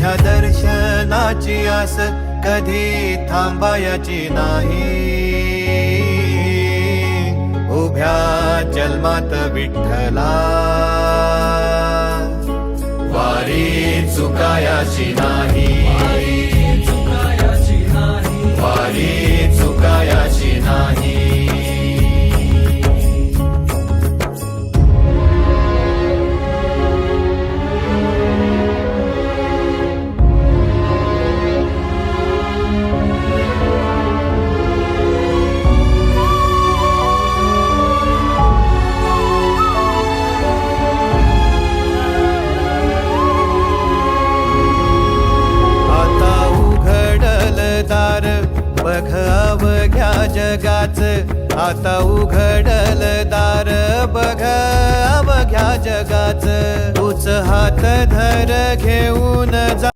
तुझ्या दर्शनाची आस कधी थांबायची नाही. उभ्या जन्मात विठ्ठला वारी चुकायाची नाही. वारी चुकायाची नाही. बघ अवघ्या जगाच, आता उघडल दार बघ अवघ्या जगाच. तूच हात धर घेऊन जा